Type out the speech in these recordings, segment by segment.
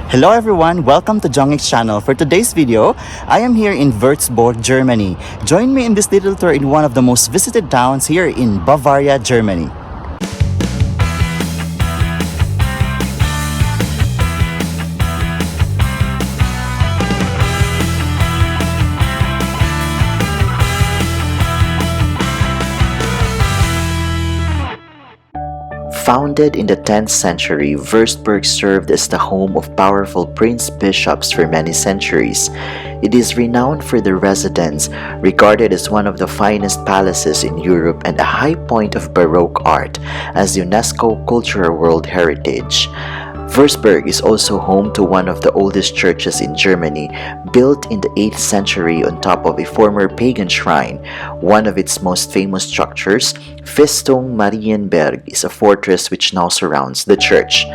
Hello everyone, welcome to Jongik's channel. For today's video, I am here in Würzburg, Germany. Join me in this little tour in one of the most visited towns here in Bavaria, Germany. Founded in the 10th century, Würzburg served as the home of powerful prince-bishops for many centuries. It is renowned for the residence, regarded as one of the finest palaces in Europe and a high point of Baroque art, as UNESCO Cultural World Heritage. Würzburg is also home to one of the oldest churches in Germany, built in the 8th century on top of a former pagan shrine. One of its most famous structures, Festung Marianberg, is a fortress which now surrounds the church.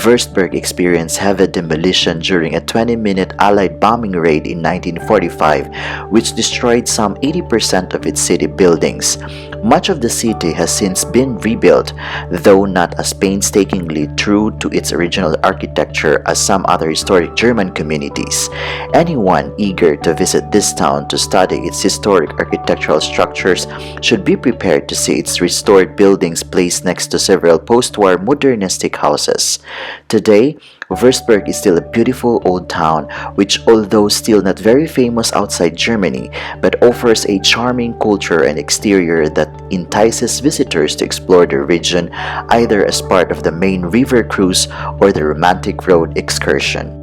Würzburg experienced heavy demolition during a 20-minute Allied bombing raid in 1945, which destroyed some 80% of its city buildings. Much of the city has since been rebuilt, though not as painstakingly true to its original architecture as some other historic German communities. Anyone eager to visit this town to study its historic architectural structures should be prepared to see its restored buildings placed next to several post-war modernistic houses. Today, Würzburg is still a beautiful old town which, although still not very famous outside Germany, but offers a charming culture and exterior that entices visitors to explore the region either as part of the main river cruise or the romantic road excursion.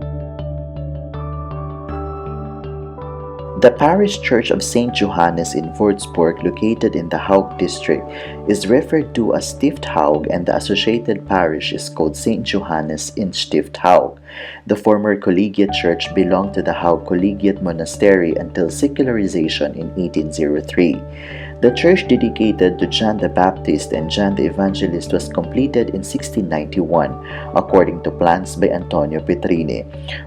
The parish church of St. Johannes in Würzburg, located in the Haug district, is referred to as Stift Haug, and the associated parish is called St. Johannes in Stift Haug. The former collegiate church belonged to the Haug Collegiate Monastery until secularization in 1803. The church dedicated to John the Baptist and John the Evangelist was completed in 1691, according to plans by Antonio Petrini.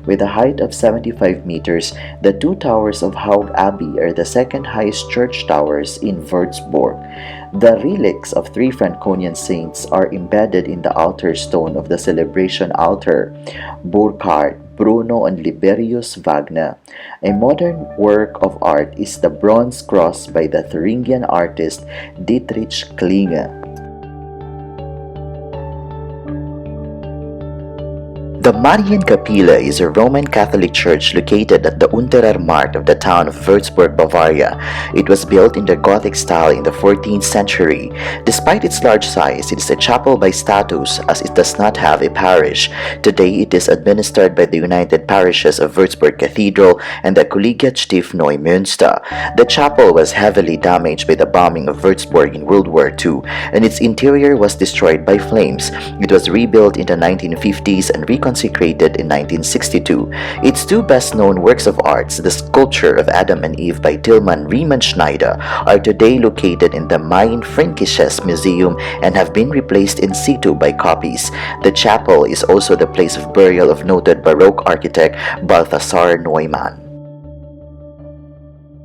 With a height of 75 meters, the two towers of Haug Abbey are the second highest church towers in Würzburg. The relics of three Franconian saints are embedded in the altar stone of the celebration altar. Burkhard, Bruno, and Liberius Wagner. A modern work of art is the bronze cross by the Thuringian artist Dietrich Klinger. The Marian Chapel is a Roman Catholic church located at the Unterer Markt of the town of Würzburg, Bavaria. It was built in the Gothic style in the 14th century. Despite its large size, it is a chapel by status as it does not have a parish. Today, it is administered by the United Parishes of Würzburg Cathedral and the Kollegiatstift Neumünster. The chapel was heavily damaged by the bombing of Würzburg in World War II, and its interior was destroyed by flames. It was rebuilt in the 1950s and consecrated in 1962. Its two best-known works of art, the sculpture of Adam and Eve by Tilman Riemann-Schneider, are today located in the Main-Fränkisches Museum and have been replaced in situ by copies. The chapel is also the place of burial of noted Baroque architect Balthasar Neumann.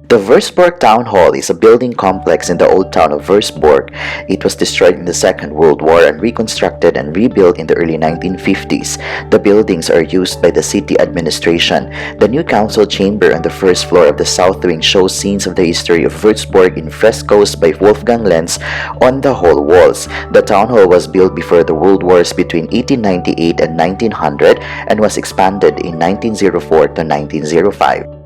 The Würzburg Town Hall is a building complex in the old town of Würzburg. It was destroyed in the Second World War and reconstructed and rebuilt in the early 1950s. The buildings are used by the city administration. The new council chamber on the first floor of the south wing shows scenes of the history of Würzburg in frescoes by Wolfgang Lenz on the hall walls. The town hall was built before the World Wars between 1898 and 1900 and was expanded in 1904 to 1905.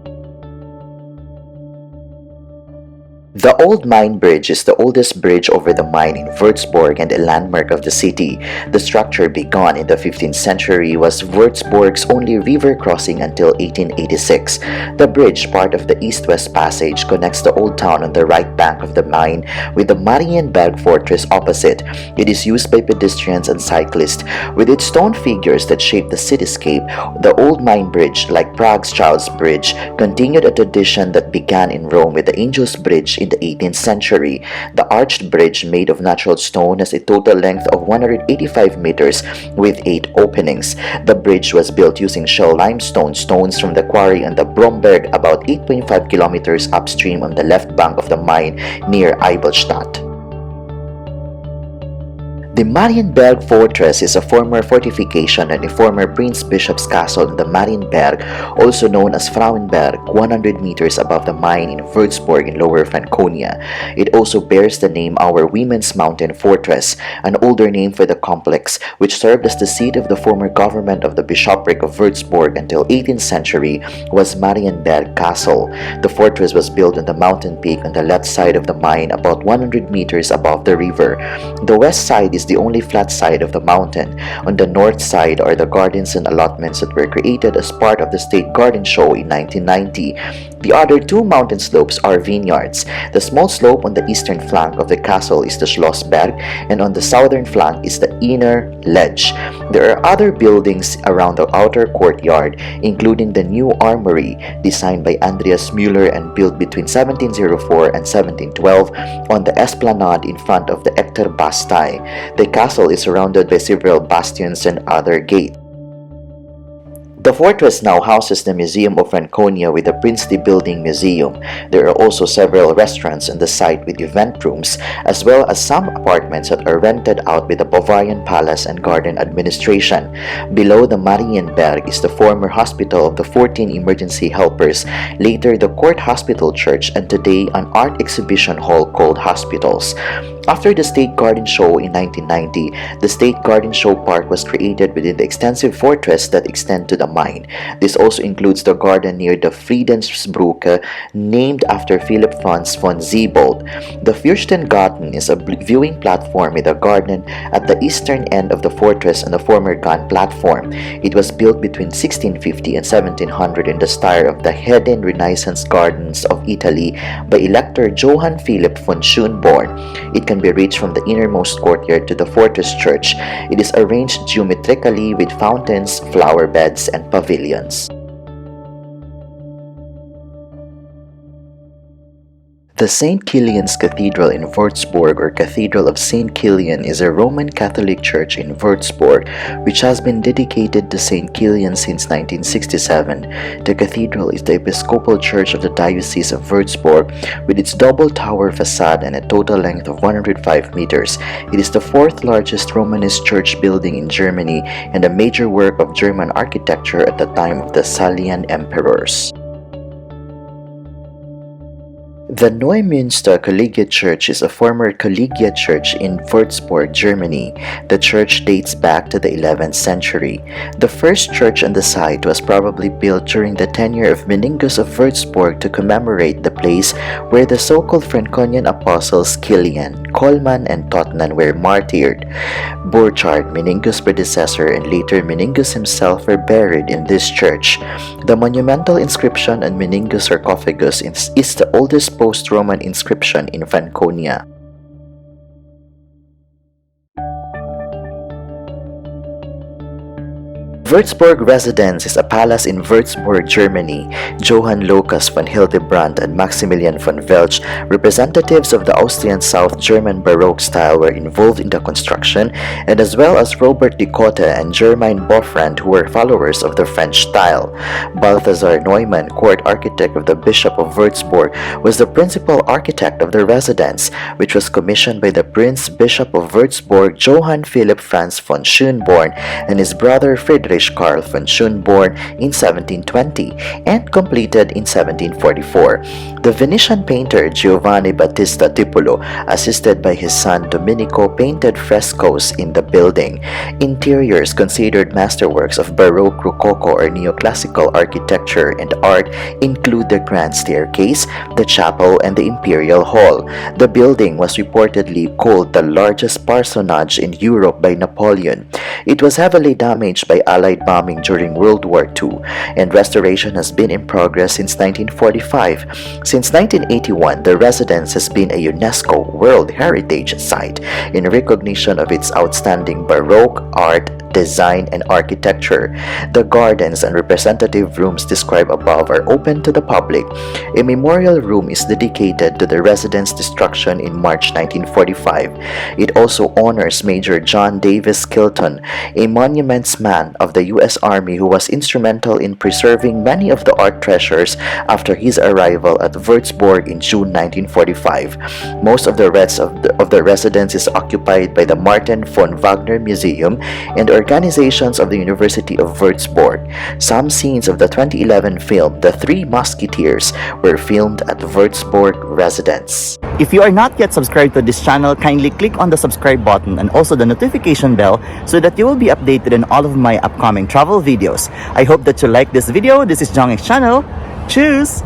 The Old Mine Bridge is the oldest bridge over the Main in Würzburg and a landmark of the city. The structure, begun in the 15th century, was Würzburg's only river crossing until 1886. The bridge, part of the East-West Passage, connects the old town on the right bank of the Main with the Marianberg fortress opposite. It is used by pedestrians and cyclists. With its stone figures that shape the cityscape, the Old Mine Bridge, like Prague's Charles Bridge, continued a tradition that began in Rome with the Angel's Bridge in the 18th century. The arched bridge, made of natural stone, has a total length of 185 meters with 8 openings. The bridge was built using shell limestone stones from the quarry on the Bromberg, about 8.5 kilometers upstream on the left bank of the Main near Eibelstadt. The Marianberg Fortress is a former fortification and a former Prince Bishop's Castle in the Marianberg, also known as Frauenberg, 100 meters above the mine in Würzburg in Lower Franconia. It also bears the name Our Women's Mountain Fortress, an older name for the complex, which served as the seat of the former government of the Bishopric of Würzburg until 18th century, was Marianbe Castle. The fortress was built on the mountain peak on the left side of the mine, about 100 meters above the river. The west side is the only flat side of the mountain. On the north side are the gardens and allotments that were created as part of the State Garden Show in 1990. The other two mountain slopes are vineyards. The small slope on the eastern flank of the castle is the Schlossberg, and on the southern flank is the inner ledge. There are other buildings around the outer courtyard, including the new armory, designed by Andreas Müller and built between 1704 and 1712 on the esplanade in front of the Ector Bastei. The castle is surrounded by several bastions and other gates. The fortress now houses the Museum of Franconia with the Princely Building Museum. There are also several restaurants on the site with event rooms, as well as some apartments that are rented out by the Bavarian Palace and Garden Administration. Below the Marienberg is the former hospital of the 14 emergency helpers, later the Court Hospital Church, and today an art exhibition hall called Hospitals. After the State Garden Show in 1990, the State Garden Show Park was created within the extensive fortress that extends to the mine. This also includes the garden near the Friedensbrücke, named after Philipp Franz von Siebold. The Fürstengarten is a viewing platform with a garden at the eastern end of the fortress and the former gun platform. It was built between 1650 and 1700 in the style of the Hedin Renaissance Gardens of Italy by Elector Johann Philipp von Schönborn. It can be reached from the innermost courtyard to the fortress church. It is arranged geometrically with fountains, flower beds, and pavilions. The St. Killian's Cathedral in Würzburg, or Cathedral of St Killian, is a Roman Catholic church in Würzburg which has been dedicated to St. Killian since 1967. The cathedral is the Episcopal Church of the Diocese of Würzburg with its double tower facade and a total length of 105 meters. It is the fourth largest Romanist church building in Germany and a major work of German architecture at the time of the Salian emperors. The Neumünster Collegiate Church is a former collegiate church in Würzburg, Germany. The church dates back to the 11th century. The first church on the site was probably built during the tenure of Meningus of Würzburg to commemorate the place where the so-called Franconian apostles Killian, Colman, and Totnan were martyred. Burchard, Meningus' predecessor, and later Meningus himself were buried in this church. The monumental inscription on Meningus' sarcophagus is the oldest post-Roman inscription in Franconia. Verburg Residence is a palace in Würzburg, Germany. Johann Lucas von Hildebrand and Maximilian von Welch, representatives of the Austrian South German Baroque style, were involved in the construction, and as well as Robert de Cotte and Germain Boffrand, who were followers of the French style. Balthasar Neumann, court architect of the Bishop of Würzburg, was the principal architect of the residence, which was commissioned by the Prince Bishop of Würzburg Johann Philipp Franz von Schönborn and his brother Friedrich Karl von Schönborn in 1720 and completed in 1744. The Venetian painter Giovanni Battista Tiepolo, assisted by his son Domenico, painted frescoes in the building. Interiors considered masterworks of Baroque, Rococo, or Neoclassical architecture and art include the Grand Staircase, the Chapel, and the Imperial Hall. The building was reportedly called the largest parsonage in Europe by Napoleon. It was heavily damaged by Allied bombing during World War II, and restoration has been in progress since 1945. Since 1981, the residence has been a UNESCO World Heritage Site in recognition of its outstanding Baroque art, design, and architecture. The gardens and representative rooms described above are open to the public. A memorial room is dedicated to the resident's destruction in March 1945. It also honors Major John Davis Kilton, a monuments man of the U.S. Army who was instrumental in preserving many of the art treasures after his arrival at Würzburg in June 1945. Most of the rest of the residence is occupied by the Martin von Wagner Museum and organizations of the University of Würzburg. Some scenes of the 2011 film The Three Musketeers were filmed at Würzburg Residence. If you are not yet subscribed to this channel, kindly click on the subscribe button and also the notification bell so that you will be updated on all of my upcoming travel videos. I hope that you like this video. This is Jong's channel. Cheers!